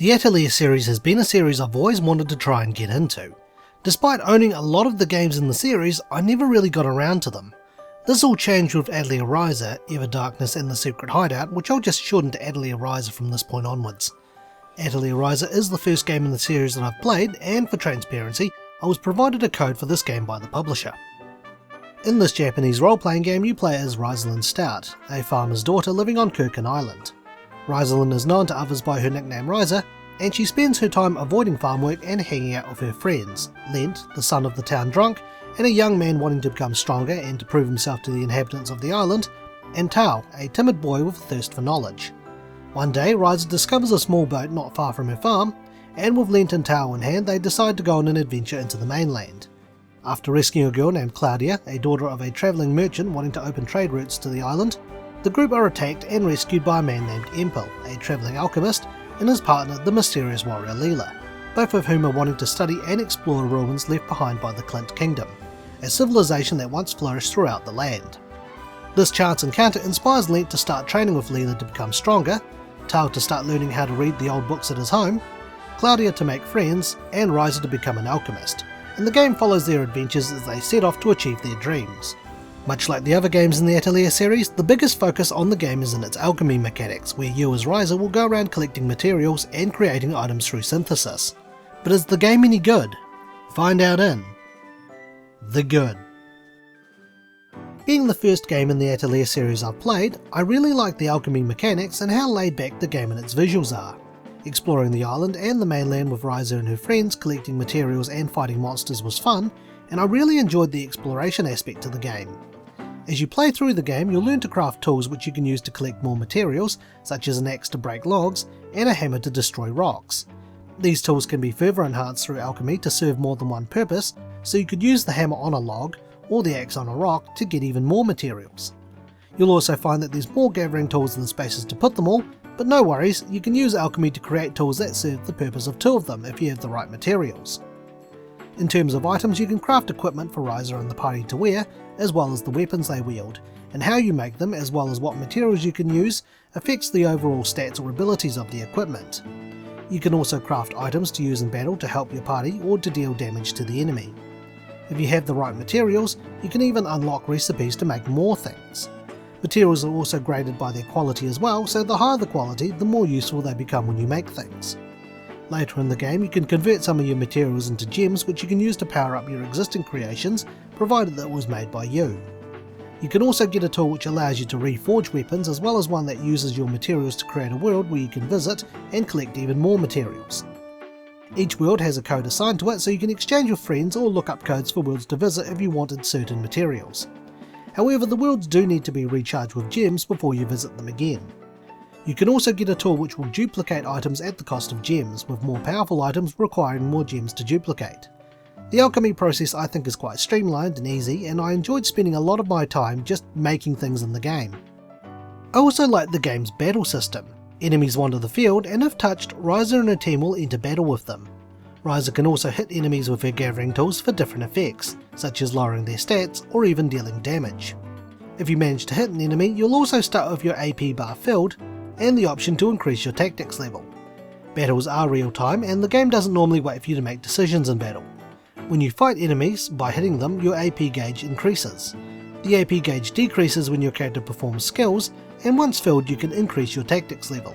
The Atelier series has been a series I've always wanted to try and get into. Despite owning a lot of the games in the series, I never really got around to them. This all changed with Atelier Ryza, Ever Darkness and The Secret Hideout, which I'll just shorten to Atelier Ryza from this point onwards. Atelier Ryza is the first game in the series that I've played, and for transparency, I was provided a code for this game by the publisher. In this Japanese role-playing game, you play as Rysalind Stout, a farmer's daughter living on Kirkin Island. Rysalind is known to others by her nickname Ryza, and she spends her time avoiding farm work and hanging out with her friends, Lent, the son of the town drunk, and a young man wanting to become stronger and to prove himself to the inhabitants of the island, and Tao, a timid boy with a thirst for knowledge. One day, Ryza discovers a small boat not far from her farm, and with Lent and Tao in hand, they decide to go on an adventure into the mainland. After rescuing a girl named Claudia, a daughter of a travelling merchant wanting to open trade routes to the island, the group are attacked and rescued by a man named Empel, a travelling alchemist, and his partner, the mysterious warrior Leela, both of whom are wanting to study and explore ruins left behind by the Clint Kingdom, a civilization that once flourished throughout the land. This chance encounter inspires Lent to start training with Leela to become stronger, Tao to start learning how to read the old books at his home, Claudia to make friends, and Ryza to become an alchemist, and the game follows their adventures as they set off to achieve their dreams. Much like the other games in the Atelier series, the biggest focus on the game is in its alchemy mechanics, where you as Ryza will go around collecting materials and creating items through synthesis. But is the game any good? Find out in The Good. Being the first game in the Atelier series I've played, I really like the alchemy mechanics and how laid back the game and its visuals are. Exploring the island and the mainland with Ryza and her friends collecting materials and fighting monsters was fun, and I really enjoyed the exploration aspect of the game. As you play through the game, you'll learn to craft tools which you can use to collect more materials, such as an axe to break logs and a hammer to destroy rocks. These tools can be further enhanced through alchemy to serve more than one purpose, so you could use the hammer on a log or the axe on a rock to get even more materials. You'll also find that there's more gathering tools than spaces to put them all, but no worries, you can use alchemy to create tools that serve the purpose of two of them if you have the right materials. In terms of items, you can craft equipment for Ryza and the party to wear, as well as the weapons they wield, and how you make them as well as what materials you can use affects the overall stats or abilities of the equipment. You can also craft items to use in battle to help your party or to deal damage to the enemy. If you have the right materials, you can even unlock recipes to make more things. Materials are also graded by their quality as well, so the higher the quality, the more useful they become when you make things. Later in the game, you can convert some of your materials into gems which you can use to power up your existing creations, provided that it was made by you. You can also get a tool which allows you to reforge weapons, as well as one that uses your materials to create a world where you can visit and collect even more materials. Each world has a code assigned to it, so you can exchange with friends or look up codes for worlds to visit if you wanted certain materials. However, the worlds do need to be recharged with gems before you visit them again. You can also get a tool which will duplicate items at the cost of gems, with more powerful items requiring more gems to duplicate. The alchemy process I think is quite streamlined and easy, and I enjoyed spending a lot of my time just making things in the game. I also like the game's battle system. Enemies wander the field, and if touched, Ryza and her team will enter battle with them. Ryza can also hit enemies with her gathering tools for different effects, such as lowering their stats or even dealing damage. If you manage to hit an enemy, you'll also start with your AP bar filled, and the option to increase your tactics level. Battles are real time, and the game doesn't normally wait for you to make decisions in battle. When you fight enemies, by hitting them, your AP gauge increases. The AP gauge decreases when your character performs skills, and once filled you can increase your tactics level.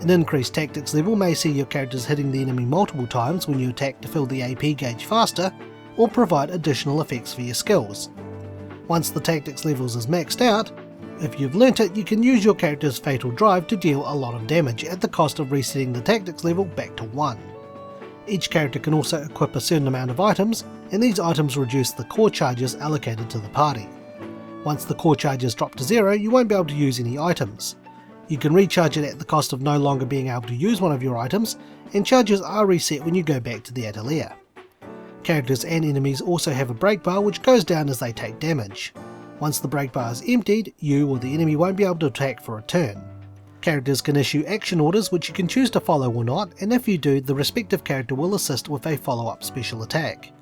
An increased tactics level may see your characters hitting the enemy multiple times when you attack to fill the AP gauge faster, or provide additional effects for your skills. Once the tactics levels is maxed out, if you've learnt it, you can use your character's fatal drive to deal a lot of damage at the cost of resetting the tactics level back to 1. Each character can also equip a certain amount of items, and these items reduce the core charges allocated to the party. Once the core charges drop to 0, you won't be able to use any items. You can recharge it at the cost of no longer being able to use one of your items, and charges are reset when you go back to the Atelier. Characters and enemies also have a break bar which goes down as they take damage. Once the break bar is emptied, you or the enemy won't be able to attack for a turn. Characters can issue action orders which you can choose to follow or not, and if you do, the respective character will assist with a follow-up special attack.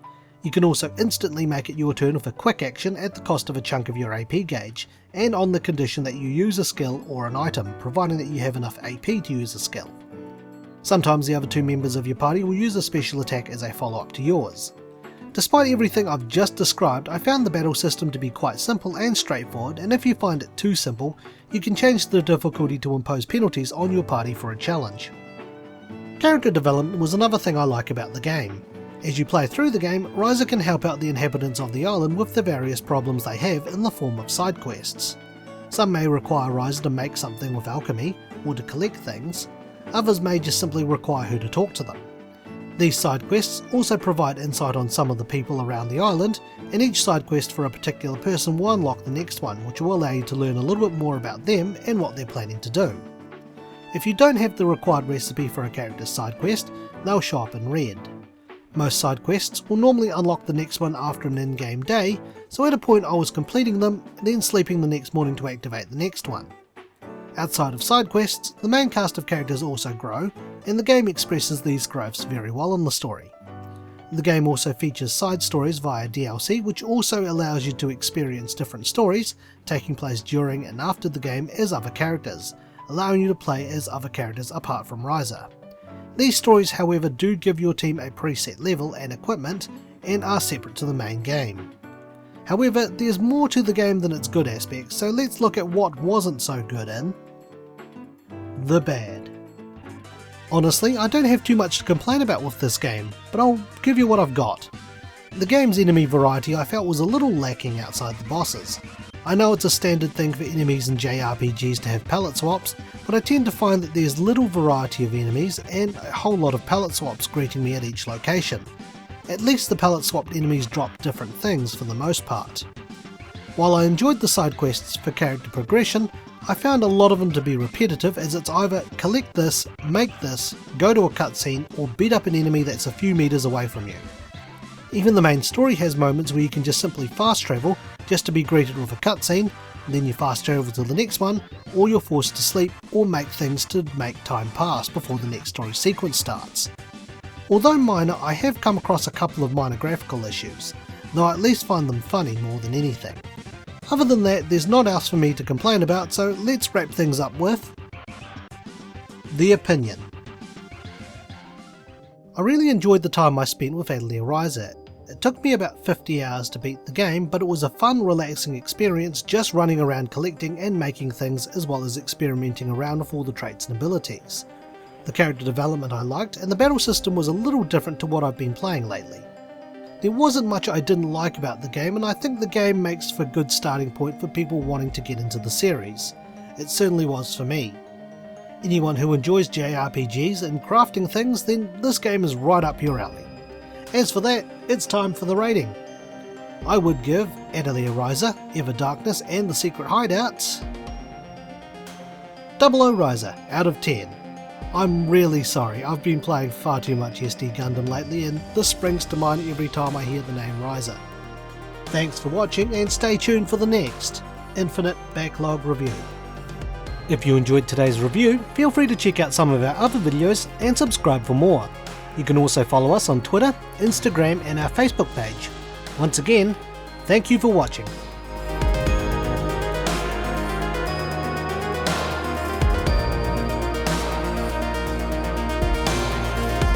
You can also instantly make it your turn with a quick action at the cost of a chunk of your AP gauge, and on the condition that you use a skill or an item, providing that you have enough AP to use a skill. Sometimes the other two members of your party will use a special attack as a follow-up to yours. Despite everything I've just described, I found the battle system to be quite simple and straightforward, and if you find it too simple, you can change the difficulty to impose penalties on your party for a challenge. Character development was another thing I like about the game. As you play through the game, Ryza can help out the inhabitants of the island with the various problems they have in the form of side quests. Some may require Ryza to make something with alchemy, or to collect things. Others may just simply require her to talk to them. These side quests also provide insight on some of the people around the island, and each side quest for a particular person will unlock the next one, which will allow you to learn a little bit more about them and what they're planning to do. If you don't have the required recipe for a character's side quest, they'll show up in red. Most side quests will normally unlock the next one after an in-game day, so at a point I was completing them, then sleeping the next morning to activate the next one. Outside of side quests, the main cast of characters also grow, and the game expresses these growths very well in the story. The game also features side stories via DLC, which also allows you to experience different stories taking place during and after the game as other characters, allowing you to play as other characters apart from Ryza. These stories, however, do give your team a preset level and equipment, and are separate to the main game. However, there's more to the game than its good aspects, so let's look at what wasn't so good in the bad. Honestly, I don't have too much to complain about with this game, but I'll give you what I've got. The game's enemy variety I felt was a little lacking outside the bosses. I know it's a standard thing for enemies in JRPGs to have palette swaps, but I tend to find that there's little variety of enemies and a whole lot of palette swaps greeting me at each location. At least the palette swapped enemies drop different things for the most part. While I enjoyed the side quests for character progression, I found a lot of them to be repetitive, as it's either collect this, make this, go to a cutscene, or beat up an enemy that's a few meters away from you. Even the main story has moments where you can just simply fast travel just to be greeted with a cutscene, then you fast travel to the next one, or you're forced to sleep or make things to make time pass before the next story sequence starts. Although minor, I have come across a couple of minor graphical issues, though I at least find them funny more than anything. Other than that, there's not else for me to complain about, so let's wrap things up with the opinion. I really enjoyed the time I spent with Atelier Ryza. It took me about 50 hours to beat the game, but it was a fun, relaxing experience just running around collecting and making things, as well as experimenting around with all the traits and abilities. The character development I liked, and the battle system was a little different to what I've been playing lately. There wasn't much I didn't like about the game, and I think the game makes for a good starting point for people wanting to get into the series. It certainly was for me. Anyone who enjoys JRPGs and crafting things, then this game is right up your alley. As for that, it's time for the rating. I would give Atelier Ryza, Ever Darkness and The Secret Hideout 00 Ryza out of 10. I'm really sorry, I've been playing far too much SD Gundam lately, and this springs to mind every time I hear the name Ryza. Thanks for watching, and stay tuned for the next Infinite Backlog review. If you enjoyed today's review, feel free to check out some of our other videos and subscribe for more. You can also follow us on Twitter, Instagram and our Facebook page. Once again, thank you for watching.